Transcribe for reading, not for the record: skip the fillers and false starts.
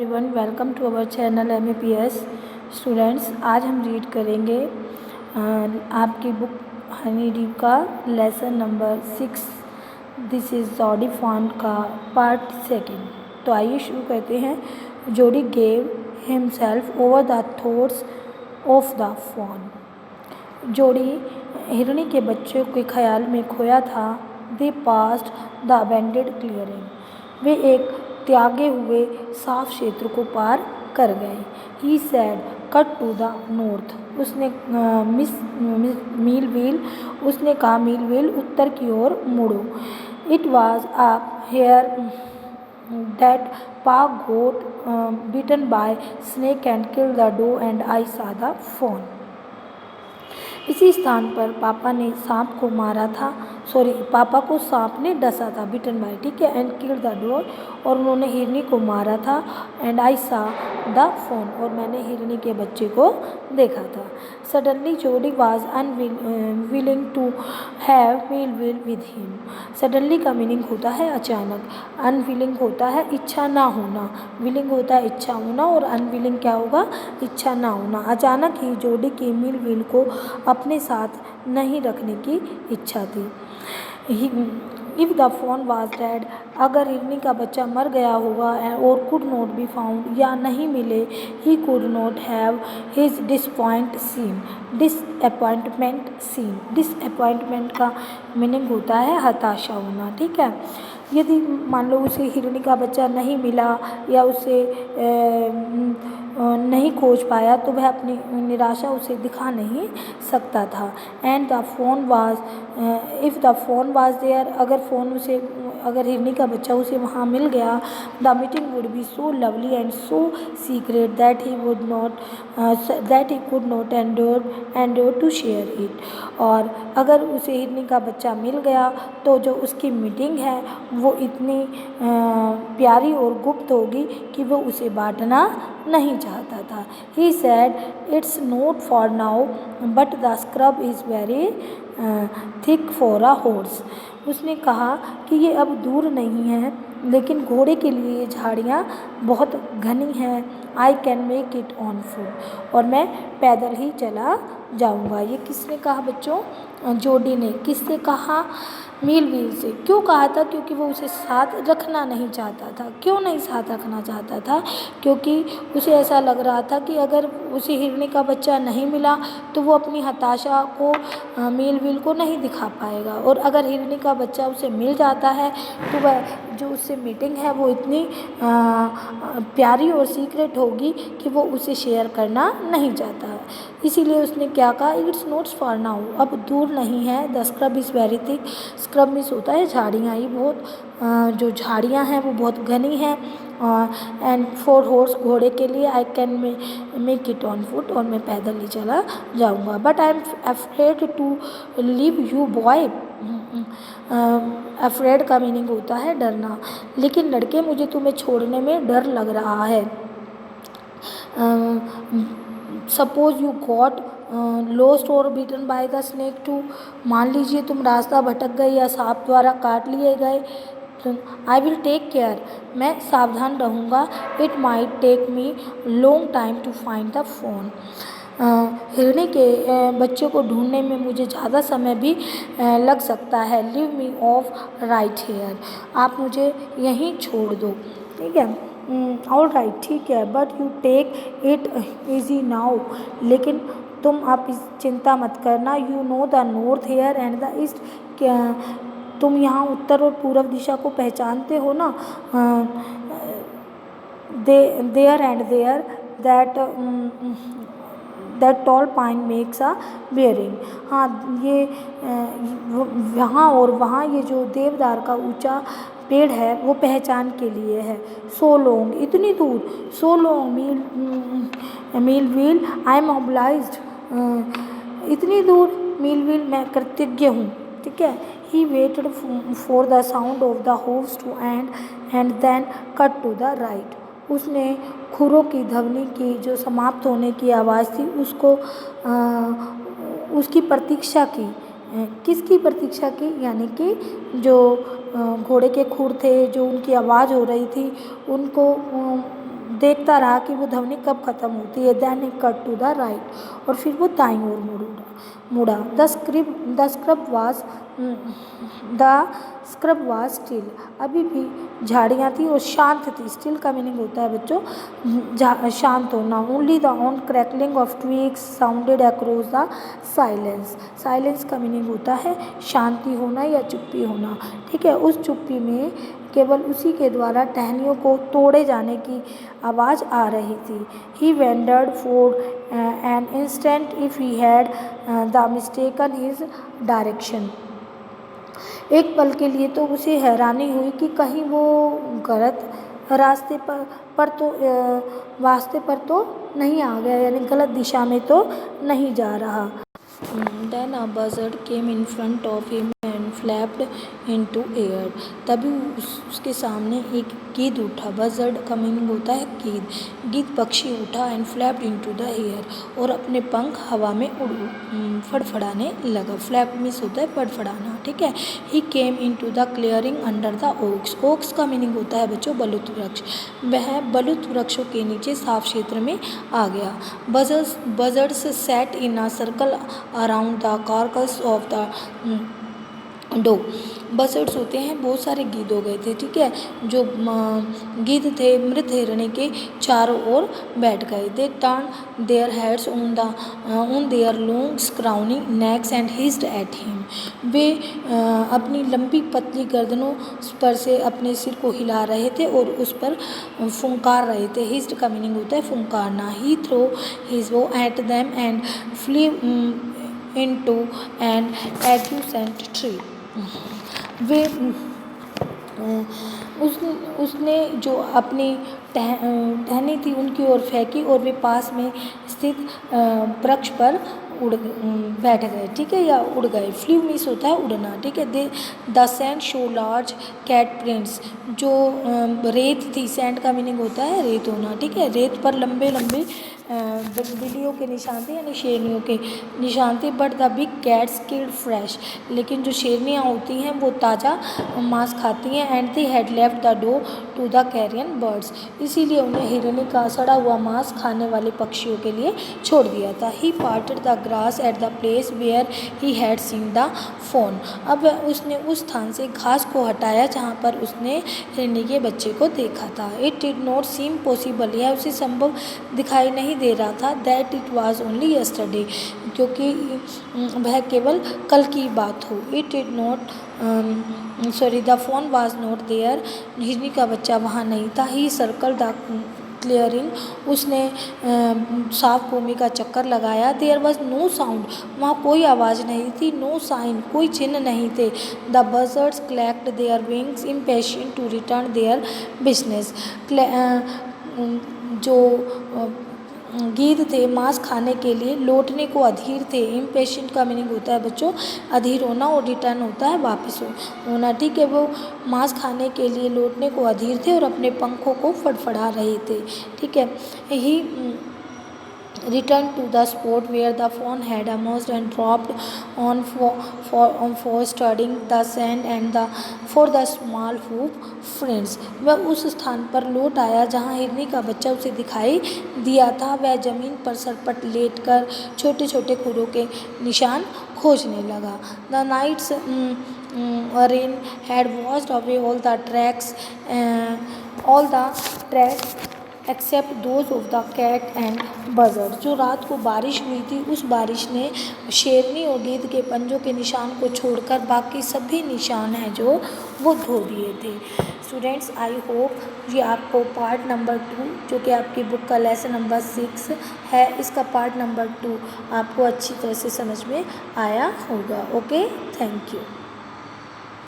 Everyone, welcome to our channel MAPS students. आज हम read करेंगे आपकी बुक हनी ड्यू का lesson number 6। This is Jody fawn का पार्ट सेकंड। तो आइए शुरू करते हैं। Jody gave himself over the thoughts of the fawn. Jody हिरनी के बच्चे के ख्याल में खोया था। They passed the abandoned clearing. वे एक त्यागे हुए साफ क्षेत्र को पार कर गए। He said cut to the north. उसने मीलवील उसने कहा मीलवील उत्तर की ओर मुड़ो। It was up here that pa got bitten by snake and kill the doe and I saw the fawn. इसी स्थान पर पापा ने सांप को मारा था। पापा को सांप ने डसा था, बिटन बाय, ठीक है, एंड किल द डॉग, और उन्होंने हिरनी को मारा था। And I saw the fawn, और मैंने हिरनी के बच्चे को देखा था। Suddenly Jody was unwilling to have Millwheel with him. Suddenly का मीनिंग होता है अचानक, अनविलिंग होता है इच्छा ना होना, विलिंग होता है इच्छा होना, और अनविलिंग क्या होगा, इच्छा ना होना। अचानक ही जोडी की मीलवील को अपने साथ नहीं रखने की इच्छा थी। If the fawn was dead, अगर हिरनी का बच्चा मर गया होगा, और कुड नॉट बी फाउंड, या नहीं मिले, he could not have his disappointment seen. Disappointment का मीनिंग होता है हताशा होना, ठीक है। यदि मान लो उसे हिरनी का बच्चा नहीं मिला या उसे नहीं खोज पाया, तो वह अपनी निराशा उसे दिखा नहीं सकता था। And the fawn was if the fawn was there, अगर हिरनी का बच्चा उसे वहाँ मिल गया, the meeting would be so lovely and so secret that he could not endure to share it. और अगर उसे हिरनी का बच्चा मिल गया तो जो उसकी मीटिंग है वो इतनी प्यारी और गुप्त होगी कि वो उसे बांटना नहीं चाहता था। He said it's not far now but the scrub is very thick for a horse. उसने कहा कि ये अब दूर नहीं है, लेकिन घोड़े के लिए ये झाड़ियाँ बहुत घनी हैं। आई can make it on foot, और मैं पैदल ही चला जाऊँगा। ये किसने कहा बच्चों? जोडी ने। किससे कहा? मीलवील से। क्यों कहा था? क्योंकि वो उसे साथ रखना नहीं चाहता था। क्यों नहीं साथ रखना चाहता था? क्योंकि उसे ऐसा लग रहा था कि अगर उसे हिरनी का बच्चा नहीं मिला तो वो अपनी हताशा को मीलवील को नहीं दिखा पाएगा, और अगर हिरनी का बच्चा उसे मिल जाता है तो वह जो उससे मीटिंग है वो इतनी प्यारी और सीक्रेट होगी कि वो उसे शेयर करना नहीं चाहता है। इसीलिए उसने क्या कहा? इट्स नॉट फॉर नाउ, अब दूर नहीं है। The scrub is very thick. Scrub means होता है झाड़ियाँ। ये बहुत जो झाड़ियाँ हैं वो बहुत घनी हैं। एंड फॉर हॉर्स, घोड़े के लिए। I can make it on foot, और मैं पैदल ही चला जाऊँगा। But I am afraid to leave you boy. Afraid का मीनिंग होता है डरना। लेकिन लड़के, मुझे तुम्हें छोड़ने में डर लग रहा है। सपोज यू गॉट लॉस्ट और beaten by the snake too, मान लीजिए तुम रास्ता भटक गए या सांप द्वारा काट लिए गए। आई विल टेक केयर, मैं सावधान रहूँगा। It might take me long time to find the fawn. हिरनी के बच्चे को ढूंढने में मुझे ज़्यादा समय भी लग सकता है। Leave me off right here, आप मुझे यहीं छोड़ दो, ठीक है। ऑल राइट, ठीक है। But you take it easy now, लेकिन तुम आप इस चिंता मत करना। You know the north here and the east, तुम यहाँ उत्तर और पूर्व दिशा को पहचानते हो ना। There and there that tall pine makes a bearing. हाँ, ये वहाँ और वहाँ ये जो देवदार का ऊंचा पेड़ है वो पहचान के लिए है। सो लॉन्ग, इतनी दूर। So long Millwheel, I am obliged, इतनी दूर मीलवील, मैं कृतज्ञ हूँ, ठीक है। He waited for the sound of the hooves to end then cut to the right. उसने खुरों की ध्वनि की जो समाप्त होने की आवाज़ थी उसकी प्रतीक्षा की। किसकी प्रतीक्षा की? यानी कि जो घोड़े के खुर थे, जो उनकी आवाज़ हो रही थी, उनको देखता रहा कि वो ध्वनि कब खत्म होती है। Then he cut to the right, और फिर वो दाईं ओर मुड़ा। द स्क्रब वाज स्टिल, अभी भी झाड़ियाँ थी और शांत थी। स्टिल का मीनिंग होता है बच्चों शांत होना। Only the on crackling of twigs sounded across the silence. Silence का मीनिंग होता है शांति होना या चुप्पी होना, ठीक है। उस चुप्पी में केवल उसी के द्वारा टहनियों को तोड़े जाने की आवाज़ आ रही थी। He wondered for an instant if he had the mistaken his direction. एक पल के लिए तो उसे हैरानी हुई कि कहीं वो गलत रास्ते पर तो नहीं आ गया, यानी गलत दिशा में तो नहीं जा रहा। Then a buzzard came in front of him and flapped into air. तभी उसके सामने एक गिद्ध उठा। बजर्ड का मीनिंग होता है गिद्ध। गिद्ध पक्षी उठा and flapped into the air, और अपने पंख हवा में फड़फड़ाने लगा। फ्लैप मीन्स होता है फड़फड़ाना, ठीक है। He came into the clearing under the oaks. Oaks का मीनिंग होता है बच्चों बलुत वृक्ष। वह बलुत वृक्षों के नीचे साफ क्षेत्र में आ गया। Buzzards sat in a circle around the carcass of the doe. बजर्ड्स होते हैं बहुत सारे गिद्ध हो गए थे, ठीक है। जो गिद्ध थे मृत हिरणी के चारों ओर बैठ गए। They turn their heads on their long scrawny necks and hissed at him. वे अपनी लंबी पतली गर्दनों पर से अपने सिर को हिला रहे थे और उस पर फुंकार रहे थे। हिस्ड का मीनिंग होता है फुंकारना। He throw his bow at them and flee into an adjacent tree. वे उसने जो अपनी टहनी थी उनकी ओर फेंकी और वे पास में स्थित वृक्ष पर बैठ गए, ठीक है, या उड़ गए। फ्लू मीन्स होता है उड़ना, ठीक है। The sand show large cat prints. जो रेत थी, सैंड का मीनिंग होता है रेत होना, ठीक है। रेत पर लंबे लंबे बिल्लियों के निशान थे, यानी शेरनियों के निशान थे। But the big cats killed fresh, लेकिन जो शेरनियाँ होती हैं वो ताज़ा मांस खाती हैं। And they had left the doe to the carrion birds, इसीलिए उन्हें हिरनी का सड़ा हुआ मांस खाने वाले पक्षियों के लिए छोड़ दिया था। He parted the grass at the place where he had seen the fawn. अब उसने उस स्थान से घास को हटाया जहाँ पर उसने हिरनी के बच्चे को देखा था। It did not seem possible, यह उसे संभव दिखाई नहीं दे रहा था। That it was only yesterday, क्योंकि वह केवल कल की बात हो। It did not the fawn was not there, हिरनी का बच्चा वहाँ नहीं था। ही सर्कल द क्लियरिंग, उसने साफ भूमि का चक्कर लगाया। देयर वॉज नो साउंड, वहाँ कोई आवाज़ नहीं थी। नो साइन, कोई चिन्ह नहीं थे। The buzzards clacked their wings impatient to return their business. जो गिद्ध थे मांस खाने के लिए लौटने को अधीर थे। इम्पेशेंट का मीनिंग होता है बच्चों अधीर होना, और रिटर्न होता है वापस होना, ठीक है। वो मांस खाने के लिए लौटने को अधीर थे और अपने पंखों को फड़फड़ा रहे थे, ठीक है। ही returned to the spot where the fawn had emerged and dropped on for studying the sand and for the small hoof prints. वह उस स्थान पर लौट आया जहाँ हिरनी का बच्चा उसे दिखाई दिया था। वह जमीन पर सरपट लेटकर छोटे छोटे खुरों के निशान खोजने लगा। The night's rain had washed away all the tracks except those of the cat and buzzard. जो रात को बारिश हुई थी उस बारिश ने शेरनी और गिद्ध के पंजों के निशान को छोड़कर बाकी सभी निशान हैं जो वो धो दिए थे। स्टूडेंट्स, आई होप ये आपको पार्ट नंबर 2 जो कि आपकी बुक का लेसन नंबर 6 है, इसका पार्ट नंबर 2 आपको अच्छी तरह से समझ में आया होगा। Okay, thank you.